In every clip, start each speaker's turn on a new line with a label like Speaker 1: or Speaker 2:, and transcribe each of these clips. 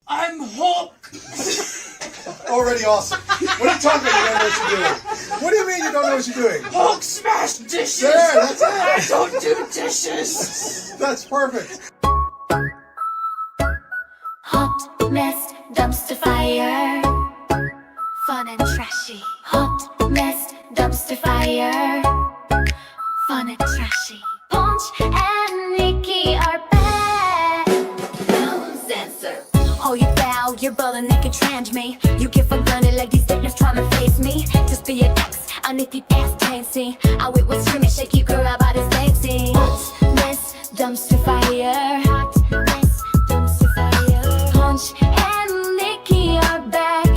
Speaker 1: I'm Hulk.
Speaker 2: Already awesome. What are you talking about? You don't know what you're doing. What do you mean you don't know what you're doing?
Speaker 1: Hulk smash dishes.
Speaker 2: There, that's it.
Speaker 1: I don't do dishes.
Speaker 2: That's perfect.
Speaker 3: Hot mess, dumpster fire. Fun and trashy. Hot mess, dumpster fire. Fun and trashy. Ponch and Nkki are back. No censor. Oh, you bow, you're bullying, they can trans me. You get for granted like these dickers trying to face me. Just be an ex, and if you ass tasty, I wait with screaming, shake you girl about his legsy. Hot mess, dumpster fire. Hot mess, dumpster fire. Ponch and Nkki are back,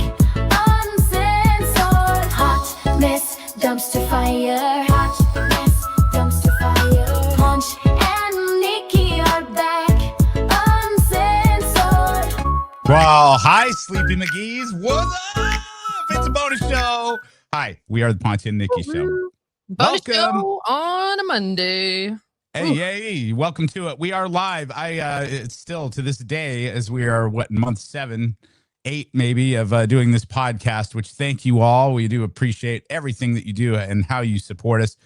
Speaker 3: uncensored. Hot mess, dumpster fire. Hot mess, dumpster fire. Ponch and Nkki are back, uncensored.
Speaker 4: Well, hi, Sleepy McGee's. What's up? It's a bonus show. Hi, we are the Ponch and Nkki Show.
Speaker 5: Bonus
Speaker 4: Welcome.
Speaker 5: show on a Monday.
Speaker 4: Hey, welcome to it. We are live. It's still to this day, as we are, month 7, 8 maybe, of doing this podcast, which thank you all. We do appreciate everything that you do and how you support us.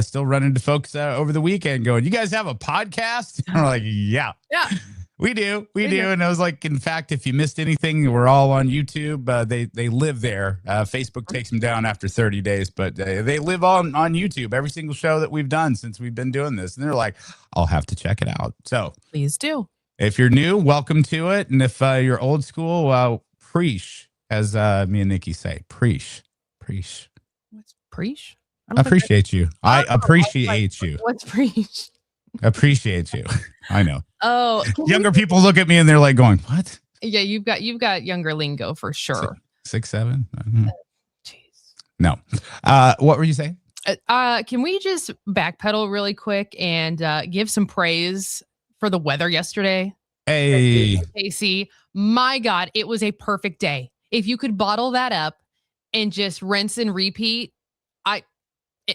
Speaker 4: Still running into folks over the weekend going, you guys have a podcast? And we're like, yeah. We do. And I was like, in fact, if you missed anything, we're all on YouTube. They live there. Facebook takes them down after 30 days, but they live on YouTube. Every single show that we've done since we've been doing this. And they're like, I'll have to check it out. So
Speaker 5: Please do.
Speaker 4: if you're new, welcome to it. And if you're old school, preach, as me and Nikki say, preach.
Speaker 5: What's preach?
Speaker 4: I appreciate you. I appreciate you.
Speaker 5: What's preach?
Speaker 4: Appreciate you. I know.
Speaker 5: Oh,
Speaker 4: Younger people look at me and they're like going, what?
Speaker 5: yeah, you've got younger lingo for sure.
Speaker 4: 6, 7? I don't know.
Speaker 5: Jeez.
Speaker 4: No. What were you saying?
Speaker 5: Can we just backpedal really quick and give some praise for the weather yesterday?
Speaker 4: Hey.
Speaker 5: Casey, my God, it was a perfect day. If you could bottle that up and just rinse and repeat, I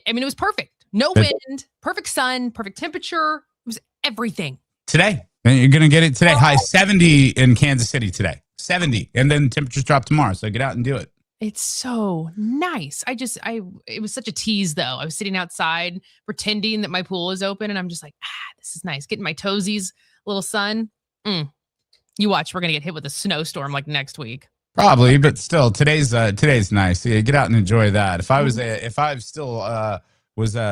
Speaker 5: mean, it was perfect. No wind, perfect sun, perfect temperature. It was everything.
Speaker 4: Today. And you're going to get it today. High 70 in Kansas City today. 70. And then temperatures drop tomorrow. So get out and do it.
Speaker 5: It's so nice. It was such a tease though. I was sitting outside pretending that my pool is open and I'm just like, this is nice. Getting my toesies, little sun. You watch, we're going to get hit with a snowstorm like next week.
Speaker 4: Probably, but still today's nice. Yeah, get out and enjoy that. If I was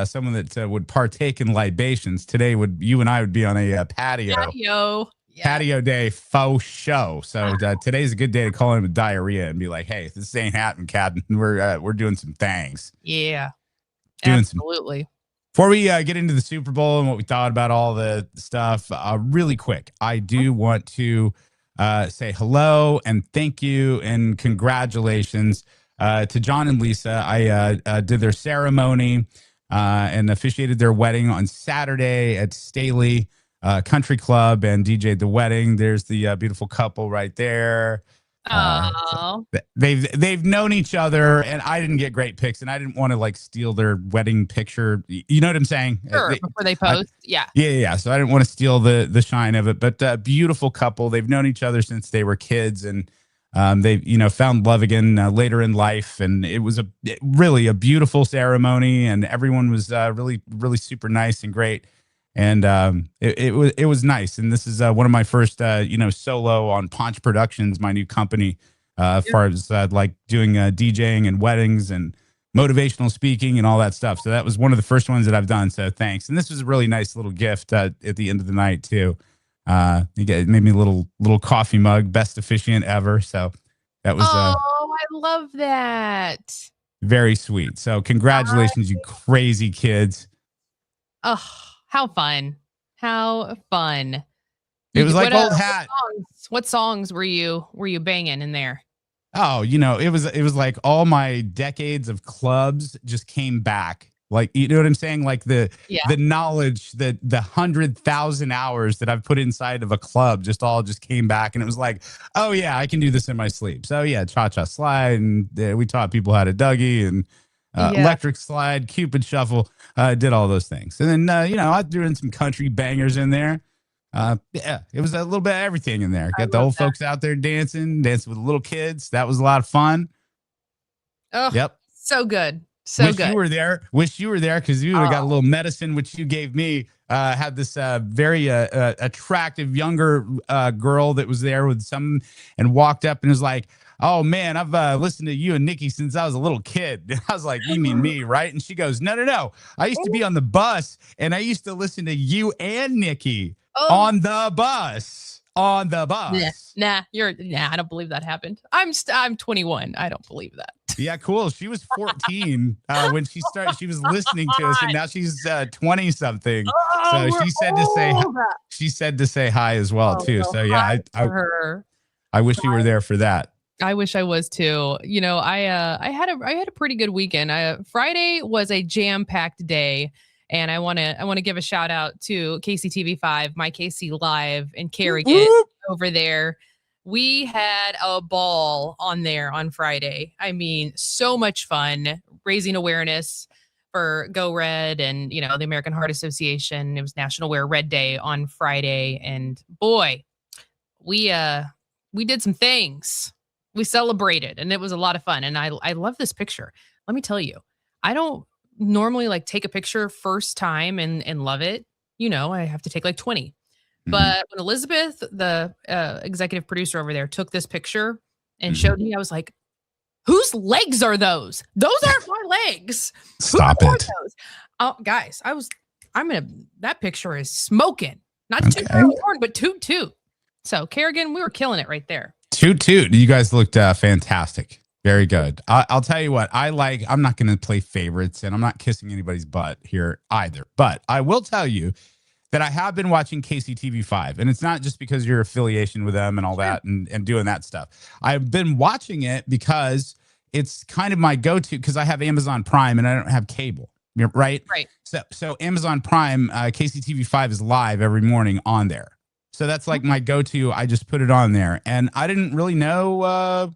Speaker 4: someone that would partake in libations, today you and I would be on a patio.
Speaker 5: Yeah.
Speaker 4: Patio day faux show. So today's a good day to call him with diarrhea and be like, hey, this ain't happening, Captain. We're doing some things.
Speaker 5: Yeah.
Speaker 4: Absolutely. Before we get into the Super Bowl and what we thought about all the stuff, really quick, I do want to say hello and thank you and congratulations to John and Lisa. I did their ceremony and officiated their wedding on Saturday at Staley Country Club and DJ'd the wedding. There's the beautiful couple right there. So they've known each other, and I didn't get great pics, and I didn't want to like steal their wedding picture. You know what I'm saying?
Speaker 5: Sure, before they post.
Speaker 4: Yeah. So I didn't want to steal the shine of it, but beautiful couple. They've known each other since they were kids, and they found love again later in life, and it was really a beautiful ceremony, and everyone was really super nice and great. And it was nice. And this is one of my first, solo on Ponch Productions, my new company, as far as like doing DJing and weddings and motivational speaking and all that stuff. So that was one of the first ones that I've done. So thanks. And this was a really nice little gift at the end of the night too. It made me a little coffee mug, best officiant ever. So that was
Speaker 5: I love that.
Speaker 4: very sweet. So congratulations, you crazy kids.
Speaker 5: Oh. How fun.
Speaker 4: It was like old hat.
Speaker 5: What songs were you banging in there?
Speaker 4: Oh, it was like all my decades of clubs just came back. Like, you know what I'm saying? Like the knowledge, the 100,000 hours that I've put inside of a club just came back. And it was like, oh yeah, I can do this in my sleep. So yeah, cha-cha slide. And we taught people how to Dougie and electric slide, Cupid shuffle, did all those things. And then, I threw in some country bangers in there. Yeah, it was a little bit of everything in there.
Speaker 5: I
Speaker 4: Got the
Speaker 5: love
Speaker 4: old
Speaker 5: that.
Speaker 4: folks out there dancing with the little kids. That was a lot of fun.
Speaker 5: Oh,
Speaker 4: Yep.
Speaker 5: so good. So
Speaker 4: Wish
Speaker 5: good.
Speaker 4: you were there. Wish you were there because you would have got a little medicine, which you gave me. Had this very attractive younger girl that was there with some and walked up and was like, "Oh man, I've listened to you and Nikki since I was a little kid." And I was like, "You mean me, right?" And she goes, "No, no, no. I used to be on the bus and I used to listen to you and Nikki
Speaker 5: Oh,
Speaker 4: on the bus. On the
Speaker 5: nah,
Speaker 4: bus."
Speaker 5: nah, I don't believe that happened. I'm 21. I don't believe that.
Speaker 4: Yeah, cool. She was 14 when she started. She was listening to us, and now she's 20 something. So
Speaker 5: We're old.
Speaker 4: she said to say hi as well
Speaker 5: Oh,
Speaker 4: too.
Speaker 5: no,
Speaker 4: So yeah,
Speaker 5: hi to her.
Speaker 4: I wish you were there for that.
Speaker 5: I wish I was too. You know, I had a pretty good weekend. Friday was a jam-packed day, and I want to give a shout out to KCTV5, my KC Live and Kerrigan over there. We had a ball on there on Friday. I mean, so much fun raising awareness for Go Red and, you know, the American Heart Association. It was National Wear Red Day on Friday, and boy, we did some things. We celebrated, and it was a lot of fun. And I love this picture. Let me tell you, I don't normally like take a picture first time and love it. You know, I have to take like 20. But when Elizabeth, the executive producer over there, took this picture and showed me, I was like, whose legs are those? Those aren't my legs.
Speaker 4: Stop
Speaker 5: Who are
Speaker 4: it.
Speaker 5: those? Oh, guys, that picture is smoking. Not toot
Speaker 4: Okay.
Speaker 5: toot horn, but toot toot. So Kerrigan, we were killing it right there.
Speaker 4: Toot toot. You guys looked fantastic. Very good. I'll tell you what, I'm not going to play favorites, and I'm not kissing anybody's butt here either. But I will tell you that I have been watching KCTV5, and it's not just because your affiliation with them and all that and doing that stuff. I've been watching it because it's kind of my go-to because I have Amazon Prime and I don't have cable, right?
Speaker 5: Right.
Speaker 4: So Amazon Prime, KCTV5 is live every morning on there. So that's like my go-to. I just put it on there, and I didn't really know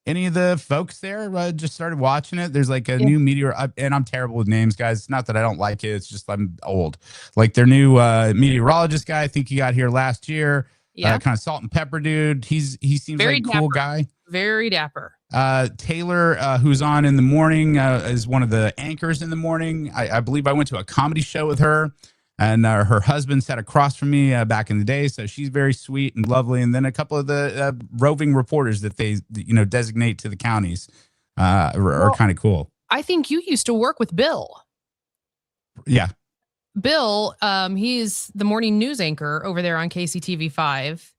Speaker 4: any of the folks there. Just started watching it. There's like a new and I'm terrible with names, guys. It's not that I don't like it. It's just I'm old. Like their new meteorologist guy. I think he got here last year.
Speaker 5: Yeah.
Speaker 4: Kind of salt and pepper dude. He seems
Speaker 5: Very
Speaker 4: like a cool
Speaker 5: dapper.
Speaker 4: guy.
Speaker 5: Very dapper.
Speaker 4: Taylor, who's on in the morning, is one of the anchors in the morning. I believe I went to a comedy show with her. And her husband sat across from me back in the day, so she's very sweet and lovely. And then a couple of the roving reporters that they, designate to the counties are kind of cool.
Speaker 5: I think you used to work with Bill.
Speaker 4: Yeah,
Speaker 5: Bill, he's the morning news anchor over there on KCTV5.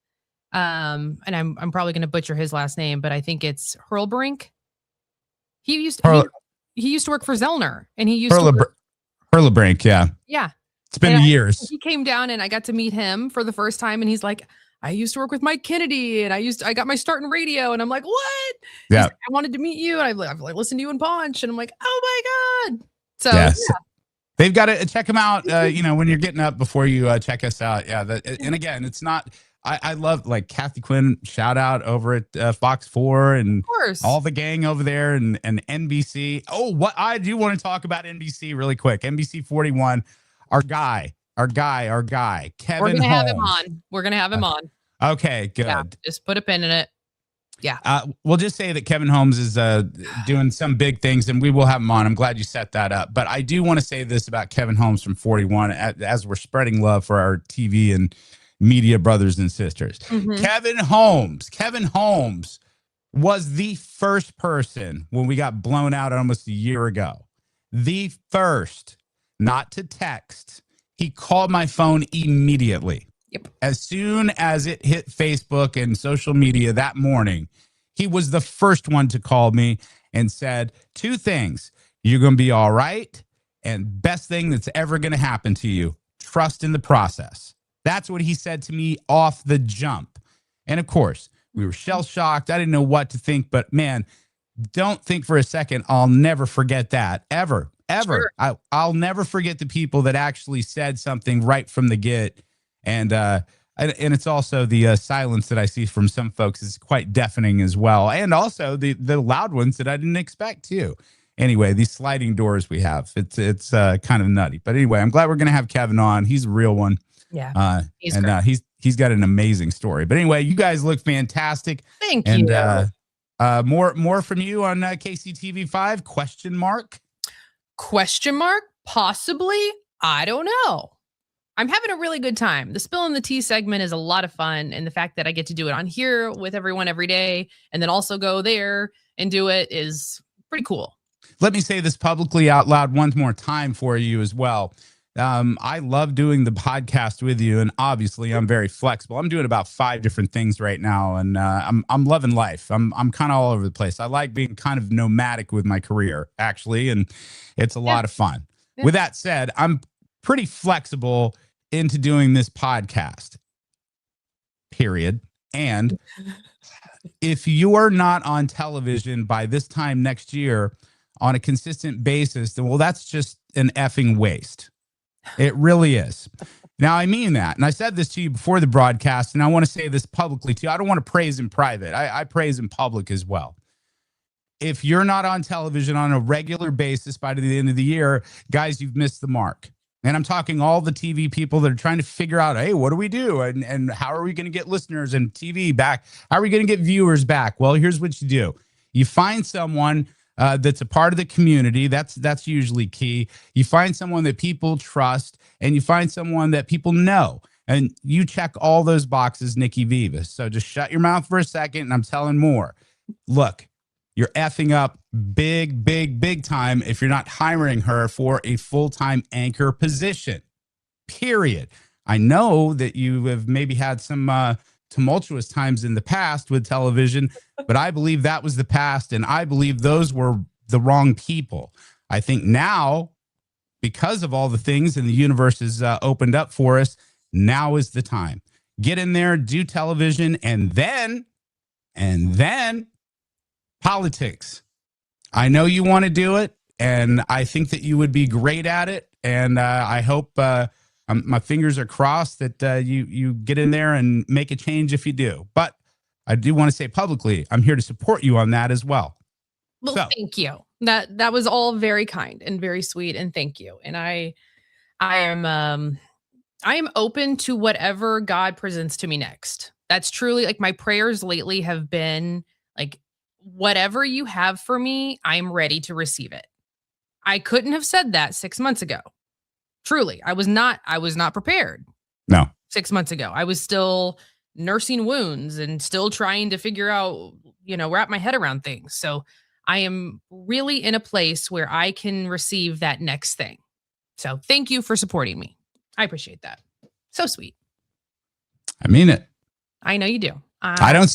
Speaker 5: And I'm probably going to butcher his last name, but I think it's Hurlbrink. He used to work for Zellner, and he used to
Speaker 4: Hurlebrink. Yeah. It's been years.
Speaker 5: He came down and I got to meet him for the first time, and he's like, I used to work with Mike Kennedy, and I got my start in radio. And I'm like, what?
Speaker 4: Yeah.
Speaker 5: Like, I wanted to meet you. And I've listened to you in Ponch, and I'm like, oh my God. So
Speaker 4: yes. Yeah. They've got to check them out. When you're getting up before you check us out. Yeah. And again, it's not, I love like Kathy Quinn, shout out over at Fox 4 and all the gang over there and NBC. Oh, what I do want to talk about NBC really quick. NBC 41. Our guy, Kevin
Speaker 5: We're gonna
Speaker 4: Holmes.
Speaker 5: have him on. We're gonna have him on.
Speaker 4: Okay, good.
Speaker 5: Yeah, just put a pin in it. Yeah.
Speaker 4: We'll just say that Kevin Holmes is doing some big things, and we will have him on. I'm glad you set that up. But I do want to say this about Kevin Holmes from 41 as we're spreading love for our TV and media brothers and sisters.
Speaker 5: Mm-hmm.
Speaker 4: Kevin Holmes was the first person when we got blown out almost a year ago. The first. Not to text. He called my phone immediately.
Speaker 5: Yep.
Speaker 4: As soon as it hit Facebook and social media that morning, he was the first one to call me and said two things. You're going to be all right. And best thing that's ever going to happen to you, trust in the process. That's what he said to me off the jump. And of course, we were shell shocked. I didn't know what to think, but man, don't think for a second. I'll never forget that ever. Sure. I'll never forget the people that actually said something right from the get. And it's also the silence that I see from some folks is quite deafening as well. And also the loud ones that I didn't expect too. Anyway, these sliding doors we have, it's kind of nutty. But anyway, I'm glad we're going to have Kevin on. He's a real one.
Speaker 5: Yeah. He's
Speaker 4: and
Speaker 5: great.
Speaker 4: he's got an amazing story. But anyway, you guys look fantastic.
Speaker 5: Thank
Speaker 4: And
Speaker 5: you.
Speaker 4: more from you on KCTV5? Question mark?
Speaker 5: Question mark? Possibly. I don't know. I'm having a really good time. The Spill in the Tea segment is a lot of fun. And the fact that I get to do it on here with everyone every day and then also go there and do it is pretty cool.
Speaker 4: Let me say this publicly out loud one more time for you as well. I love doing the podcast with you, and obviously I'm very flexible. I'm doing about 5 different things right now, and I'm loving life. I'm kind of all over the place. I like being kind of nomadic with my career, actually, and it's a lot of fun. Yeah. With that said, I'm pretty flexible into doing this podcast, period. And if you are not on television by this time next year on a consistent basis, then, well, that's just an effing waste. It really is. Now, I mean that. And I said this to you before the broadcast, and I want to say this publicly too. I don't want to praise in private. I praise in public as well. If you're not on television on a regular basis by the end of the year, guys, you've missed the mark. And I'm talking all the TV people that are trying to figure out, hey, what do we do? And how are we going to get listeners and TV back? How are we going to get viewers back? Well, here's what you do. You find someone that's a part of the community. That's usually key. You find someone that people trust, and you find someone that people know. And you check all those boxes, Nkki Vivas. So just shut your mouth for a second, and I'm telling more. Look, you're effing up big, big, big time if you're not hiring her for a full-time anchor position, period. I know that you have maybe had some tumultuous times in the past with television, but I believe that was the past, and I believe those were the wrong people. I think now, because of all the things and the universe has opened up for us, now is the time. Get in there, do television, and then politics. I know you want to do it, and I think that you would be great at it, and I hope my fingers are crossed that you get in there and make a change if you do. But I do want to say publicly, I'm here to support you on that as well.
Speaker 5: Well, thank you. That was all very kind and very sweet, and thank you. And I am open to whatever God presents to me next. That's truly, like, my prayers lately have been like, whatever you have for me, I'm ready to receive it. I couldn't have said that 6 months ago. Truly, I was not prepared.
Speaker 4: No.
Speaker 5: 6 months ago. I was still nursing wounds and still trying to figure out, wrap my head around things. So I am really in a place where I can receive that next thing. So thank you for supporting me. I appreciate that. So sweet.
Speaker 4: I mean it.
Speaker 5: I know you do.
Speaker 4: I don't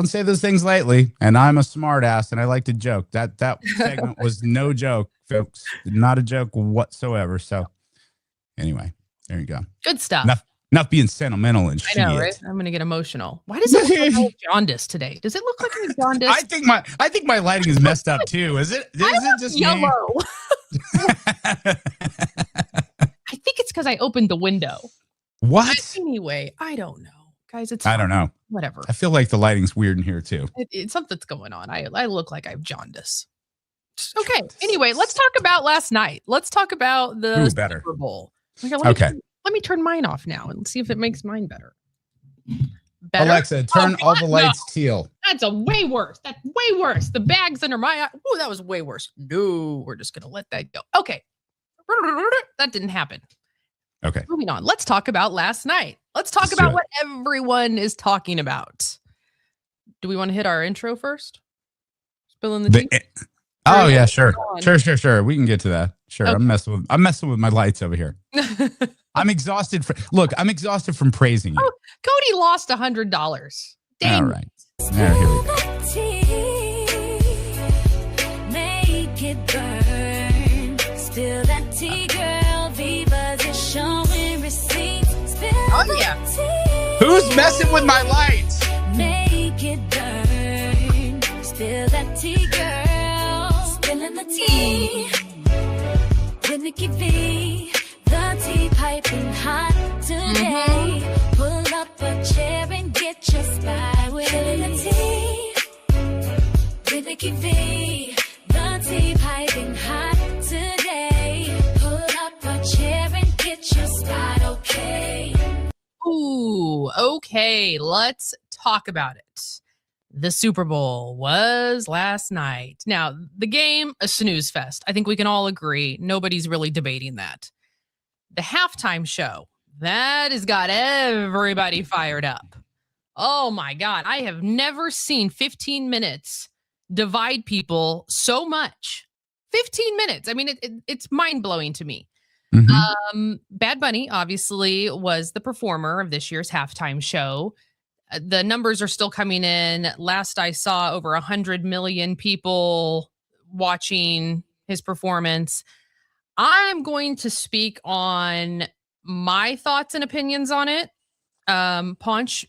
Speaker 4: say those things lightly, and I'm a smart ass, and I like to joke. That segment was no joke, folks. Not a joke whatsoever. So anyway, there you go.
Speaker 5: Good stuff.
Speaker 4: Enough being sentimental and shit.
Speaker 5: I know, right? I'm gonna get emotional. Why does it look like jaundice today? Does it look like I'm jaundice?
Speaker 4: I think my lighting is messed up too. Is it just
Speaker 5: yellow? I think it's because I opened the window.
Speaker 4: What?
Speaker 5: Anyway, I don't know. Guys,
Speaker 4: I don't know.
Speaker 5: Whatever.
Speaker 4: I feel like the lighting's weird in here too.
Speaker 5: Something's going on. I look like I have jaundice. Okay. Anyway, let's talk about last night. Let's talk about the Super Bowl. Okay. Let me turn mine off now and see if it makes mine better.
Speaker 4: Alexa, turn all the lights teal.
Speaker 5: That's way worse. That's way worse. The bag's under my eye. Oh, that was way worse. No, we're just gonna let that go. Okay. That didn't happen.
Speaker 4: Okay.
Speaker 5: Moving on. Let's talk about last night. Let's talk about what everyone is talking about. Do we want to hit our intro first? Spilling the tea?
Speaker 4: Oh yeah, sure. Sure. We can get to that. Sure. Okay. I'm messing with my lights over here. I'm exhausted I'm exhausted from praising you.
Speaker 5: Oh, Cody lost $100. Dang.
Speaker 4: All right. Here we go.
Speaker 3: Make it burn. Spill that tea, girl. Viva's is showing receipts.
Speaker 5: Oh yeah.
Speaker 4: Who's messing with my lights?
Speaker 3: Make it burn. Spill that tea, girl. Spilling the tea. With Nkki V. The tea piping hot today. Pull up a chair and get your spy with the tea. With Nkki V. The tea piping hot today. Pull up a chair and get your spot, okay?
Speaker 5: Okay, let's talk about it. The Super Bowl was last night. Now, the game, a snooze fest. I think we can all agree. Nobody's really debating that. The halftime show, that has got everybody fired up. Oh my God. I have never seen 15 minutes divide people so much. 15 minutes. I mean, it's mind blowing to me. Bad Bunny obviously was the performer of this year's halftime show. The numbers are still coming in. Last I saw, over 100 million people watching his performance. I'm going to speak on my thoughts and opinions on it. Ponch,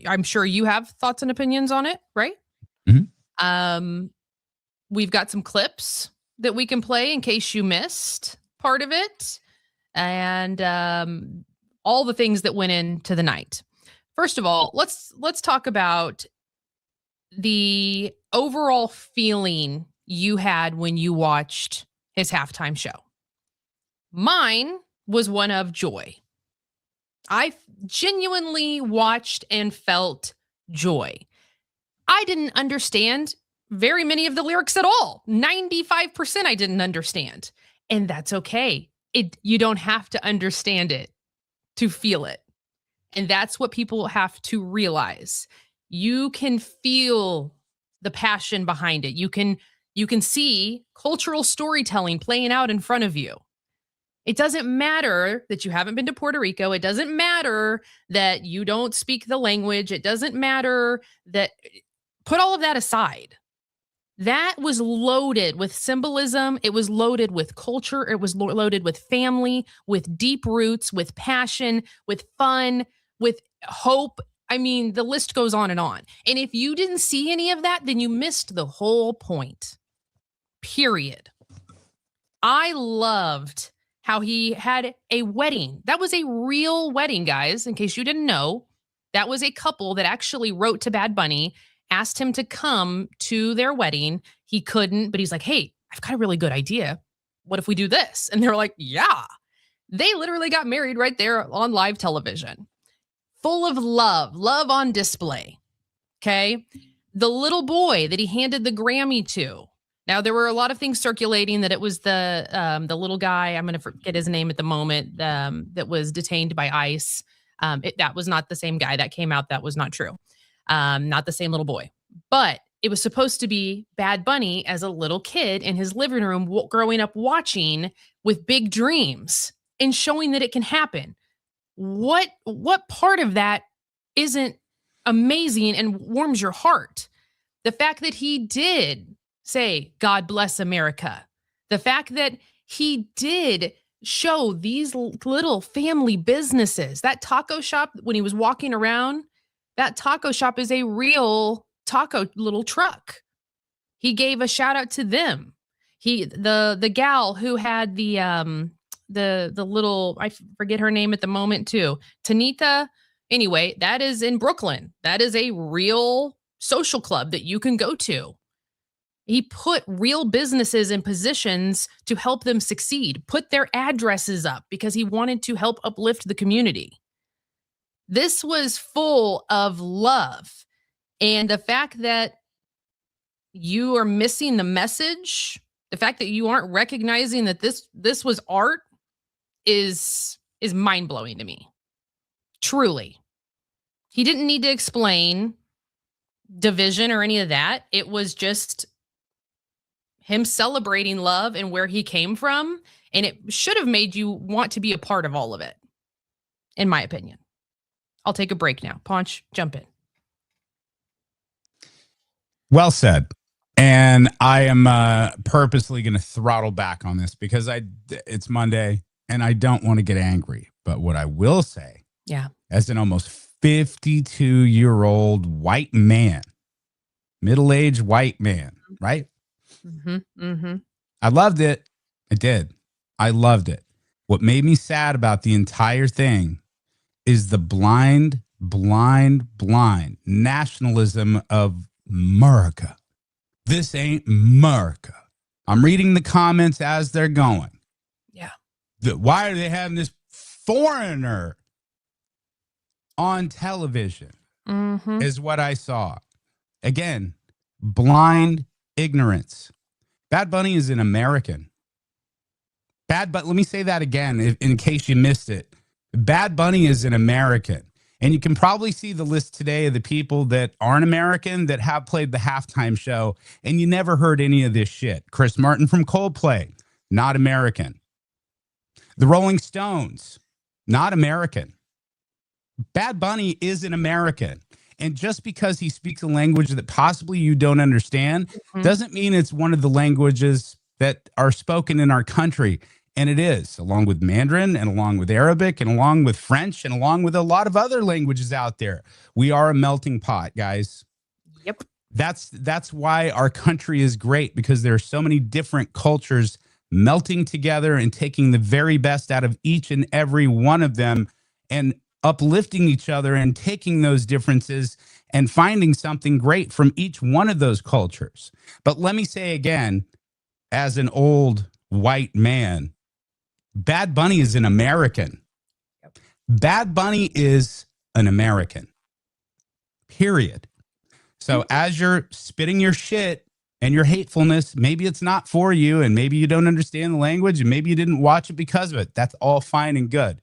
Speaker 5: I'm sure you have thoughts and opinions on it, right? We've got some clips that we can play in case you missed part of it, and all the things that went into the night. First of all, let's talk about the overall feeling you had when you watched his halftime show. Mine was one of joy. I genuinely watched and felt joy. I didn't understand very many of the lyrics at all. 95% I didn't understand. And that's okay. You don't have to understand it to feel it. And that's what people have to realize. You can feel the passion behind it. You can see cultural storytelling playing out in front of you. It doesn't matter that you haven't been to Puerto Rico. It doesn't matter that you don't speak the language. It doesn't matter that, put all of that aside. That was loaded with symbolism. It was loaded with culture. It was loaded with family, with deep roots, with passion, with fun, with hope. I mean, the list goes on and on. And if you didn't see any of that, then you missed the whole point. Period. I loved how he had a wedding. That was a real wedding, guys. In case you didn't know, that was a couple that actually wrote to Bad Bunny, asked him to come to their wedding. He couldn't, but he's like, hey, I've got a really good idea. What if we do this? And they're like, yeah. They literally got married right there on live television. Full of love on display. Okay. The little boy that he handed the Grammy to. Now, there were a lot of things circulating that it was the little guy, I'm going to forget his name at the moment, that was detained by ICE. That was not the same guy that came out. That was not true. Not the same little boy. But it was supposed to be Bad Bunny as a little kid in his living room growing up watching with big dreams and showing that it can happen. What part of that isn't amazing and warms your heart? The fact that he did say, God bless America. The fact that he did show these little family businesses, that taco shop, when he was walking around, that taco shop is a real taco little truck. He gave a shout out to them. The gal who had the little, I forget her name at the moment too, Tanita. Anyway, that is in Brooklyn. That is a real social club that you can go to. He put real businesses in positions to help them succeed, put their addresses up because he wanted to help uplift the community. This was full of love. And the fact that you are missing the message, the fact that you aren't recognizing that this was art is mind-blowing to me. Truly. He didn't need to explain division or any of that. It was just him celebrating love and where he came from. And it should have made you want to be a part of all of it, in my opinion. I'll take a break now. Ponch, jump in.
Speaker 4: Well said. And I am purposely going to throttle back on this because it's Monday and I don't want to get angry. But what I will say, as an almost 52-year-old white man, middle-aged white man, right? I loved it. I did. I loved it. What made me sad about the entire thing is the blind nationalism of America. This ain't America. I'm reading the comments as they're going. Yeah. Why are they having this foreigner on television
Speaker 5: Mm-hmm.
Speaker 4: is what I saw. Again, blind ignorance. Bad Bunny is an American. Let me say that again in case you missed it. Bad Bunny is an American. And you can probably see the list today of the people that aren't American that have played the halftime show, and you never heard any of this shit. Chris Martin from Coldplay, not American. The Rolling Stones, not American. Bad Bunny is an American. And just because he speaks a language that possibly you don't understand doesn't mean it's one of the languages that are spoken in our country. And it is, along with Mandarin and along with Arabic and along with French and along with a lot of other languages out there. We are a melting pot, guys.
Speaker 5: Yep.
Speaker 4: That's why our country is great, because there are so many different cultures melting together and taking the very best out of each and every one of them and uplifting each other and taking those differences and finding something great from each one of those cultures. But let me say again, as an old white man, Bad Bunny is an American.
Speaker 5: Yep.
Speaker 4: Bad Bunny is an American. Period. So as you're spitting your shit and your hatefulness, maybe it's not for you, and maybe you don't understand the language, and maybe you didn't watch it because of it. That's all fine and good.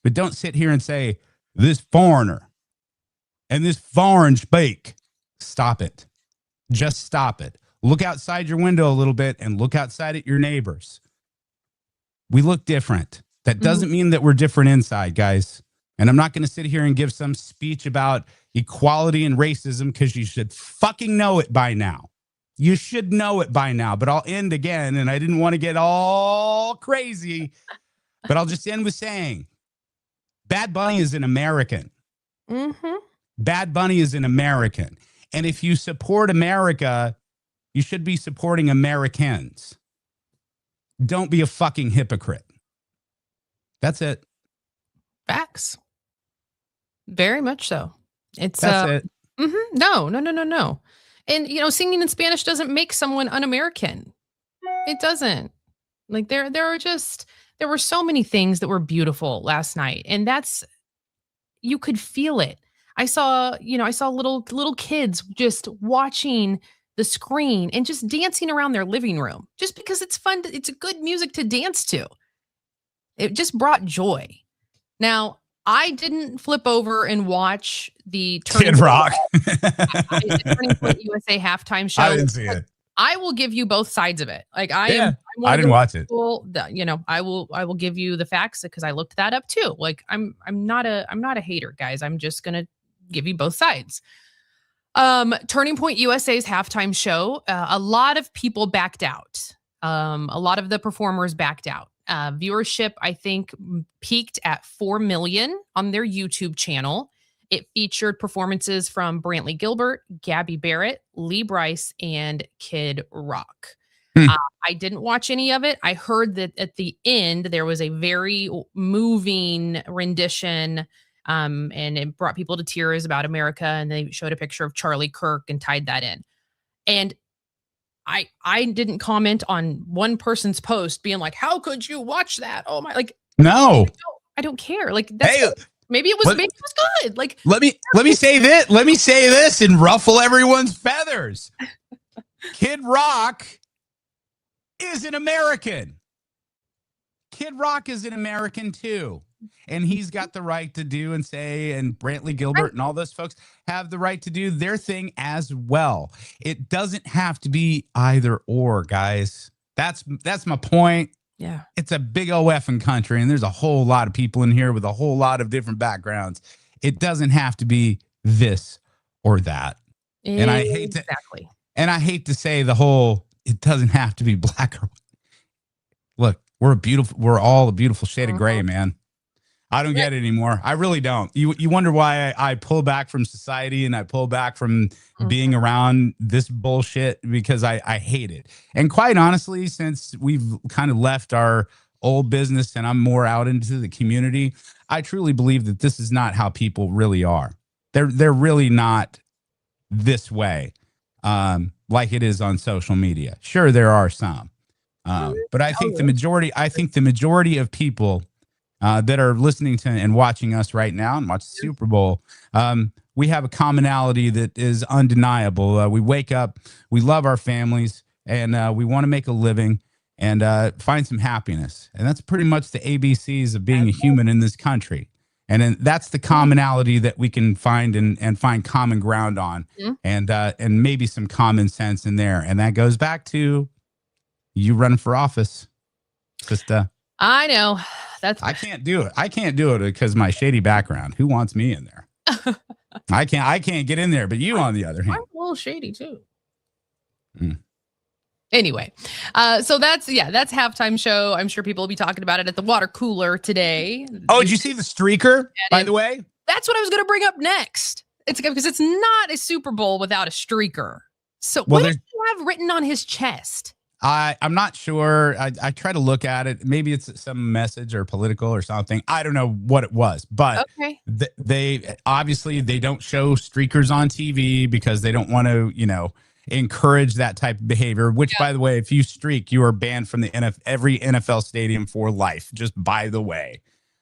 Speaker 4: But don't sit here and say, this foreigner and this foreign speak. Stop it. Just stop it. Look outside your window a little bit and look outside at your neighbors. We look different. That doesn't mean that we're different inside, guys. And I'm not going to sit here and give some speech about equality and racism, because you should fucking know it by now. You should know it by now. But I'll end again, and I didn't want to get all crazy, but I'll just end with saying, Bad Bunny is an American.
Speaker 5: Mm-hmm.
Speaker 4: Bad Bunny is an American. And if you support America, you should be supporting Americans. Don't be a fucking hypocrite. That's it.
Speaker 5: Facts. Very much so. It's
Speaker 4: That's it.
Speaker 5: No. And singing in Spanish doesn't make someone un-American. It doesn't. Like there were so many things that were beautiful last night, and you could feel it. I saw little kids just watching the screen and just dancing around their living room just because it's fun. It's a good music to dance to. It just brought joy. Now, I didn't flip over and watch the
Speaker 4: Kid Rock.
Speaker 5: the Turning Point USA halftime show.
Speaker 4: I didn't see it.
Speaker 5: I will give you both sides of it. Like
Speaker 4: I didn't watch it.
Speaker 5: I will give you the facts because I looked that up too. Like I'm not a hater, guys. I'm just gonna give you both sides. Turning Point USA's halftime show, a lot of people backed out. A lot of the performers backed out. Viewership, I think, peaked at 4 million on their YouTube channel. It featured performances from Brantley Gilbert, Gabby Barrett, Lee Brice, and Kid Rock. I didn't watch any of it. I heard that at the end, there was a very moving rendition, and it brought people to tears about America, and they showed a picture of Charlie Kirk and tied that in. And I didn't comment on one person's post being like, how could you watch that? Oh my, like,
Speaker 4: no,
Speaker 5: I don't care. Like, that's maybe it was good. Like,
Speaker 4: let me say this. Let me say this and ruffle everyone's feathers. Kid Rock is an American. Kid Rock is an American too. And he's got the right to do and say, and Brantley Gilbert and all those folks have the right to do their thing as well. It doesn't have to be either or, guys. That's my point.
Speaker 5: Yeah.
Speaker 4: It's a big effing country, and there's a whole lot of people in here with a whole lot of different backgrounds. It doesn't have to be this or that. And I hate to, and I hate to say the whole, it doesn't have to be black or white. Look, we're all a beautiful shade of gray, man. I don't get it anymore. I really don't. You wonder why I pull back from society and I pull back from being around this bullshit, because I hate it. And quite honestly, since we've kind of left our old business and I'm more out into the community, I truly believe that this is not how people really are. They're really not this way, like it is on social media. Sure, there are some, but I think the majority of people that are listening to and watching us right now and watch the Super Bowl, we have a commonality that is undeniable. We wake up, we love our families, and we want to make a living and find some happiness. And that's pretty much the ABCs of being a human in this country. And then that's the commonality that we can find and find common ground on, and maybe some common sense in there. And that goes back to you running for office. Just
Speaker 5: I know.
Speaker 4: I can't do it. I can't do it because of my shady background. Who wants me in there? I can't get in there, but you on the other hand.
Speaker 5: I'm a little shady too.
Speaker 4: Mm.
Speaker 5: Anyway, so that's halftime show. I'm sure people will be talking about it at the water cooler today.
Speaker 4: Oh, did you see the streaker, by the way?
Speaker 5: That's what I was going to bring up next. It's because it's not a Super Bowl without a streaker. So what does he have written on his chest?
Speaker 4: I'm not sure. I try to look at it. Maybe it's some message or political or something. I don't know what it was, but they obviously they don't show streakers on TV because they don't want to, encourage that type of behavior, which by the way, if you streak, you are banned from the every NFL stadium for life, just by the way.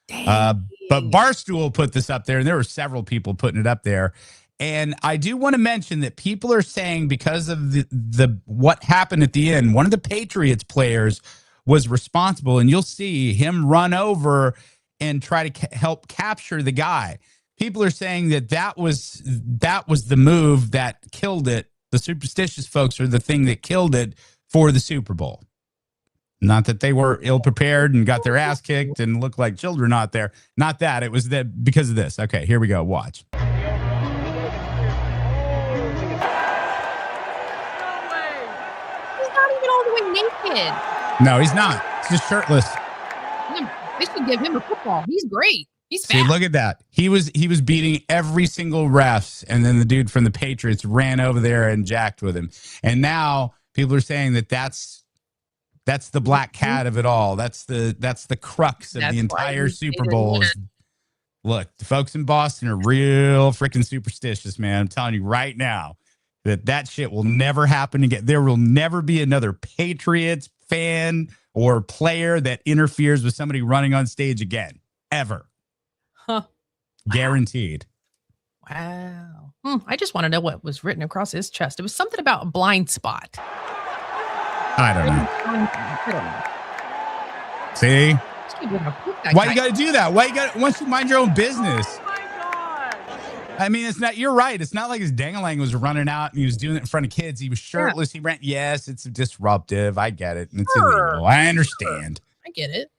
Speaker 4: But Barstool put this up there, and there were several people putting it up there. And I do want to mention that people are saying because of the what happened at the end, one of the Patriots players was responsible, and you'll see him run over and try to help capture the guy. People are saying that was the move that killed it. The superstitious folks are the thing that killed it for the Super Bowl. Not that they were ill prepared and got their ass kicked and looked like children out there. Not that. It was that because of this. Okay, here we go. Watch.
Speaker 5: He's not even all the way naked.
Speaker 4: No, he's not. He's just shirtless.
Speaker 5: They should give him a football. He's great. He's fast.
Speaker 4: See, look at that. He was beating every single refs, and then the dude from the Patriots ran over there and jacked with him. And now people are saying that's the black cat of it all. That's the crux of the entire Super Bowl. Look, the folks in Boston are real freaking superstitious, man. I'm telling you right now that shit will never happen again. There will never be another Patriots fan or player that interferes with somebody running on stage again, ever.
Speaker 5: Huh.
Speaker 4: Guaranteed.
Speaker 5: Wow. I just want to know what was written across his chest. It was something about a blind spot.
Speaker 4: I don't know. See? Why you got to do that? Why you got? Once you mind your own business. Oh my God. I mean, it's not. You're right. It's not like his dang-a-lang was running out and he was doing it in front of kids. He was shirtless. He ran. Yes, it's disruptive. I get it. And it's illegal. I understand.
Speaker 5: I get it.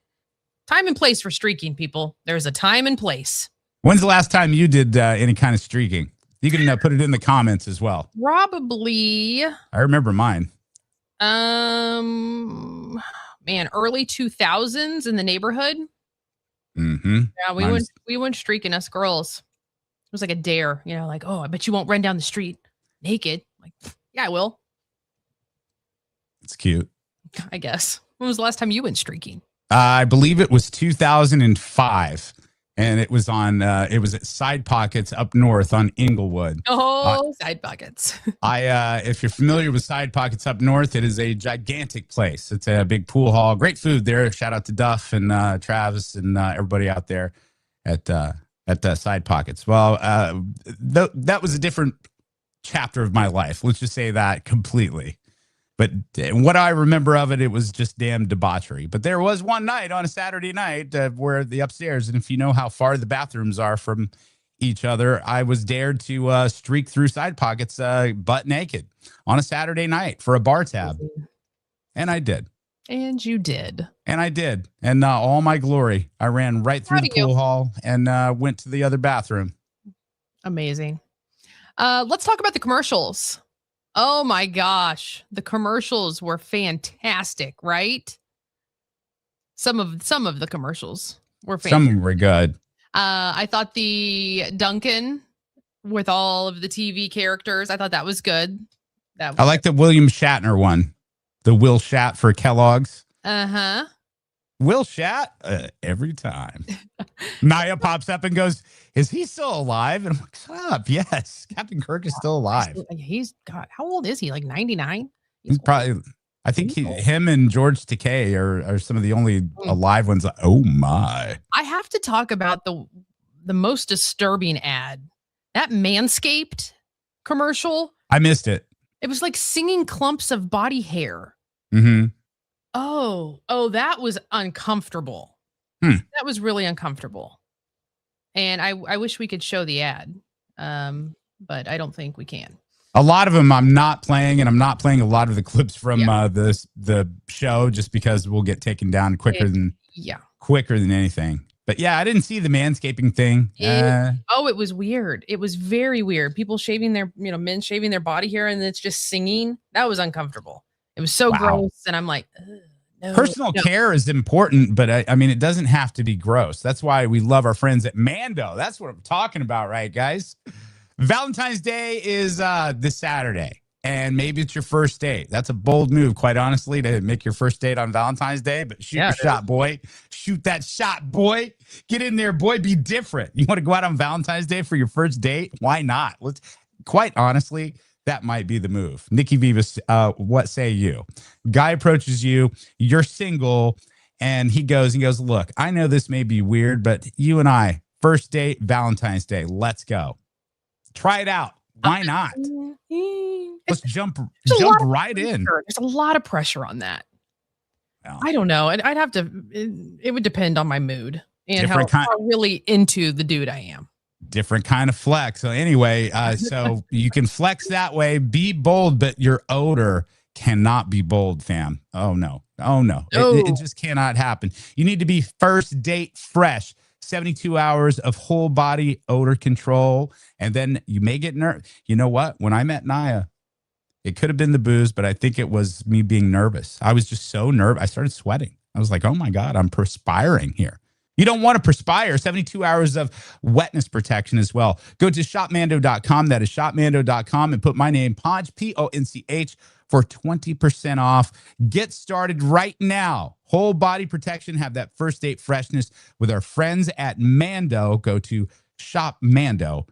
Speaker 5: Time and place for streaking, people. There's a time and place.
Speaker 4: When's the last time you did any kind of streaking? You can put it in the comments as well.
Speaker 5: Probably.
Speaker 4: I remember mine.
Speaker 5: Man, early 2000s in the neighborhood.
Speaker 4: Mm-hmm.
Speaker 5: Yeah, we went streaking, us girls. It was like a dare, like, oh, I bet you won't run down the street naked. Like, yeah, I will.
Speaker 4: It's cute.
Speaker 5: I guess. When was the last time you went streaking?
Speaker 4: I believe it was 2005, and it was it was at Side Pockets up north on Inglewood.
Speaker 5: Oh, Side Pockets.
Speaker 4: If you're familiar with Side Pockets up north, it is a gigantic place. It's a big pool hall, great food there. Shout out to Duff and Travis and everybody out there at Side Pockets. Well, that was a different chapter of my life. Let's just say that completely. But what I remember of it, it was just damn debauchery. But there was one night on a Saturday night where the upstairs, and if you know how far the bathrooms are from each other, I was dared to streak through Side Pockets butt naked on a Saturday night for a bar tab. And I did.
Speaker 5: And you did.
Speaker 4: And I did. And all my glory, I ran right through the pool hall and went to the other bathroom.
Speaker 5: Amazing. Let's talk about the commercials. Oh my gosh, the commercials were fantastic, right? Some of the commercials were fantastic.
Speaker 4: Some were good.
Speaker 5: I thought the Duncan with all of the TV characters, I thought that was good.
Speaker 4: I like the William Shatner one, the Will Shat for Kellogg's.
Speaker 5: Uh-huh.
Speaker 4: Will Shat every time. Naya pops up and goes, "Is he still alive?" And I'm like, "Shut up." Yes, Captain Kirk is still alive.
Speaker 5: He's God. How old is he? Like 99?
Speaker 4: He's probably. I think him and George Takei are some of the only alive ones. Oh my!
Speaker 5: I have to talk about the most disturbing ad. That Manscaped commercial.
Speaker 4: I missed it.
Speaker 5: It was like singing clumps of body hair.
Speaker 4: Mm-hmm.
Speaker 5: Oh, that was uncomfortable. That was really uncomfortable. And I wish we could show the ad, but I don't think we can.
Speaker 4: A lot of them I'm not playing, and I'm not playing a lot of the clips from the show just because we'll get taken down quicker than anything. But yeah, I didn't see the manscaping thing.
Speaker 5: It was weird. It was very weird. People shaving their, men shaving their body hair, and it's just singing. That was uncomfortable. It was so gross, and I'm like, no,
Speaker 4: personal care is important, but I mean, it doesn't have to be gross. That's why we love our friends at Mando. That's what I'm talking about, right, guys? Valentine's Day is this Saturday, and maybe it's your first date. That's a bold move, quite honestly, to make your first date on Valentine's Day, but shoot your shot, boy. Shoot that shot, boy. Get in there, boy. Be different. You want to go out on Valentine's Day for your first date? Why not? Quite honestly, that might be the move. Nikki Vivas, what say you? Guy approaches you, you're single, and he goes, look, I know this may be weird, but you and I, first date, Valentine's Day, let's go. Try it out. Why not? Let's jump right in.
Speaker 5: There's a lot of pressure on that.
Speaker 4: Well,
Speaker 5: I don't know. I'd have to, it would depend on my mood and how really into the dude I am.
Speaker 4: Different kind of flex. So anyway, so you can flex that way, be bold, but your odor cannot be bold, fam. Oh no. It just cannot happen. You need to be first date fresh. 72 hours of whole body odor control. And then you may get nervous. You know what? When I met Naya, it could have been the booze, but I think it was me being nervous. I was just so nervous. I started sweating. I was like, oh my God, I'm perspiring here. You don't want to perspire. 72 hours of wetness protection as well. Go to shopmando.com. That is shopmando.com, and put my name, Ponch, Ponch, for 20% off. Get started right now. Whole body protection. Have that first date freshness with our friends at Mando. Go to shopmando.com.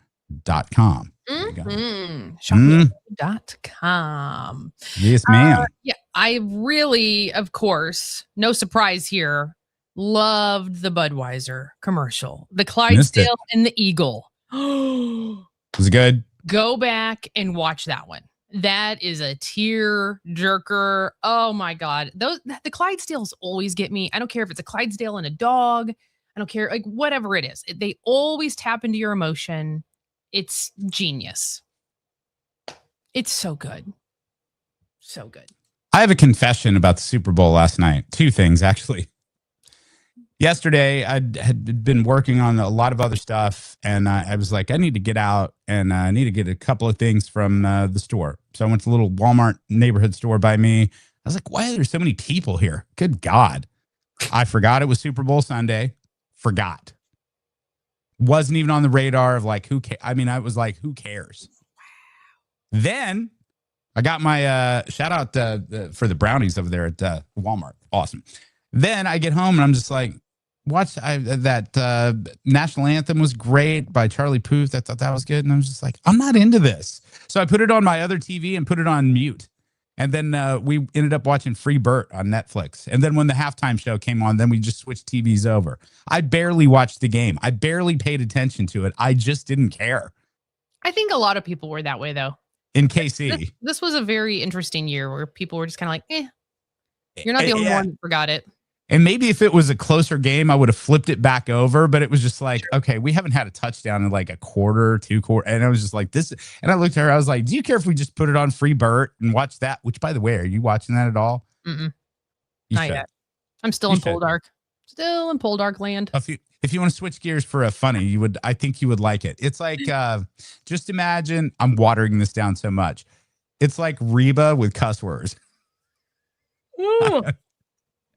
Speaker 5: Shopmando.com.
Speaker 4: Yes, ma'am.
Speaker 5: I really, of course, no surprise here, loved the Budweiser commercial. The Clydesdale and the Eagle.
Speaker 4: Was it good?
Speaker 5: Go back and watch that one. That is a tear jerker. Oh my God. The Clydesdales always get me. I don't care if it's a Clydesdale and a dog. I don't care, like whatever it is. They always tap into your emotion. It's genius. It's so good. So good.
Speaker 4: I have a confession about the Super Bowl last night. Two things, actually. Yesterday, I had been working on a lot of other stuff, and I was like, I need to get out, and I need to get a couple of things from the store. So I went to a little Walmart neighborhood store by me. I was like, why are there so many people here? Good God. I forgot it was Super Bowl Sunday. Forgot. Wasn't even on the radar of like, who cares? I mean, I was like, who cares? Wow. Then I got my shout out for the brownies over there at Walmart. Awesome. Then I get home and I'm just like, that national anthem was great by Charlie Puth. I thought that was good. And I was just like, I'm not into this. So I put it on my other TV and put it on mute. And then we ended up watching Free Burt on Netflix. And then when the halftime show came on, then we just switched TVs over. I barely watched the game. I barely paid attention to it. I just didn't care.
Speaker 5: I think a lot of people were that way, though.
Speaker 4: In KC.
Speaker 5: This was a very interesting year where people were just kind of like, You're not the only one that forgot it.
Speaker 4: And maybe if it was a closer game, I would have flipped it back over. But it was just like, okay, we haven't had a touchdown in like a quarter, 2 quarters. And I was just like, this. And I looked at her. I was like, do you care if we just put it on Free Burt and watch that? Which, by the way, are you watching that at all?
Speaker 5: Not yet. I'm still in Poldark. Still in Poldark land.
Speaker 4: If you want to switch gears for a funny, I think you would like it. It's like, just imagine, I'm watering this down so much. It's like Reba with cuss words.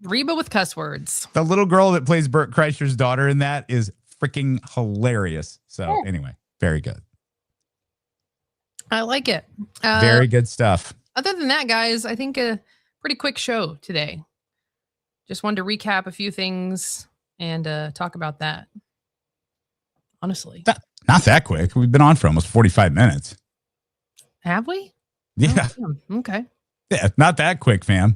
Speaker 5: Reba with cuss words.
Speaker 4: The little girl that plays Burt Kreischer's daughter in that is freaking hilarious. So anyway, very good.
Speaker 5: I like it.
Speaker 4: Very good stuff.
Speaker 5: Other than that, guys, I think a pretty quick show today. Just wanted to recap a few things and talk about that. Honestly.
Speaker 4: Not that quick. We've been on for almost 45 minutes.
Speaker 5: Have we?
Speaker 4: Yeah.
Speaker 5: Oh, okay.
Speaker 4: Yeah, not that quick, fam.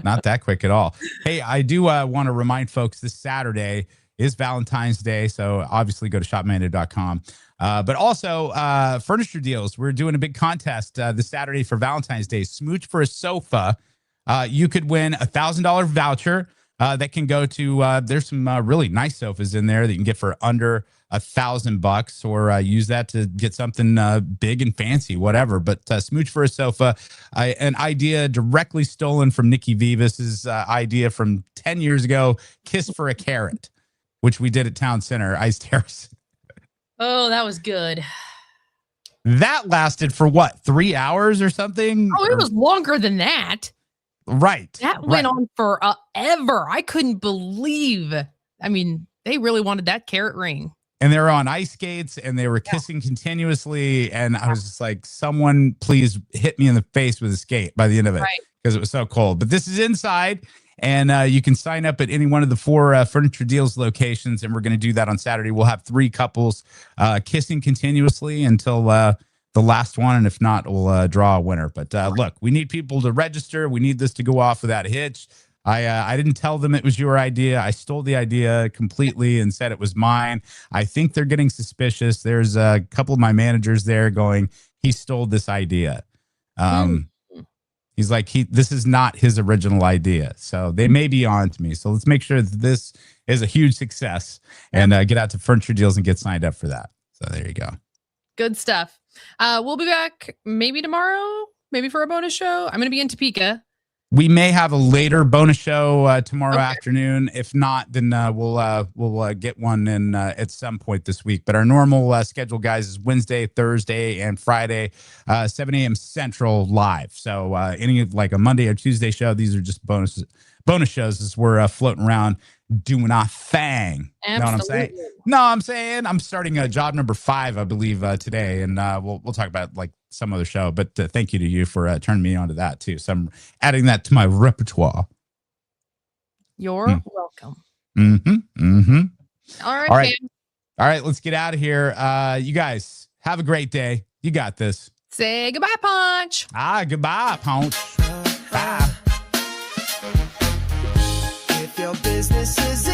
Speaker 4: Not that quick at all. Hey, I do want to remind folks this Saturday is Valentine's Day. So obviously go to shopmando.com. But also furniture deals. We're doing a big contest this Saturday for Valentine's Day. Smooch for a sofa. You could win $1,000 voucher that can go to, there's some really nice sofas in there that you can get for under $1,000, or use that to get something big and fancy, whatever. But Smooch for a sofa, an idea directly stolen from Nikki Vivas's idea from 10 years ago, Kiss for a Carrot, which we did at Town Center, Ice Terrace.
Speaker 5: Oh, that was good.
Speaker 4: That lasted for what, 3 hours or something?
Speaker 5: Oh, it was longer than that.
Speaker 4: Right.
Speaker 5: That went on forever. I couldn't believe. I mean, they really wanted that carrot ring.
Speaker 4: And they were on ice skates and they were kissing continuously. And I was just like, someone please hit me in the face with a skate by the end of it, because it was so cold. But this is inside, and you can sign up at any one of the 4 Furniture Deals locations. And we're going to do that on Saturday. We'll have 3 couples kissing continuously until the last one. And if not, we'll draw a winner. But look, we need people to register. We need this to go off without a hitch. I didn't tell them it was your idea. I stole the idea completely and said it was mine. I think they're getting suspicious. There's a couple of my managers there going, he stole this idea. He's like, this is not his original idea. So they may be on to me. So let's make sure that this is a huge success, and get out to Furniture Deals and get signed up for that. So there you go.
Speaker 5: Good stuff. We'll be back maybe tomorrow, maybe for a bonus show. I'm going to be in Topeka.
Speaker 4: We may have a later bonus show tomorrow afternoon. If not, then we'll get one in at some point this week. But our normal schedule, guys, is Wednesday, Thursday, and Friday, 7 a.m. Central live. So any like a Monday or Tuesday show, these are just bonus shows as we're floating around doing our thing.
Speaker 5: Absolutely.
Speaker 4: Know what I'm saying? No, I'm saying I'm starting job number 5, I believe, today, and we'll talk about like some other show. But thank you to you for turning me on to that too. So I'm adding that to my repertoire.
Speaker 5: You're welcome. All right.
Speaker 4: All right. Let's get out of here. You guys have a great day. You got this.
Speaker 5: Say goodbye, Ponch.
Speaker 4: Goodbye, Ponch. Bye.
Speaker 1: If your business is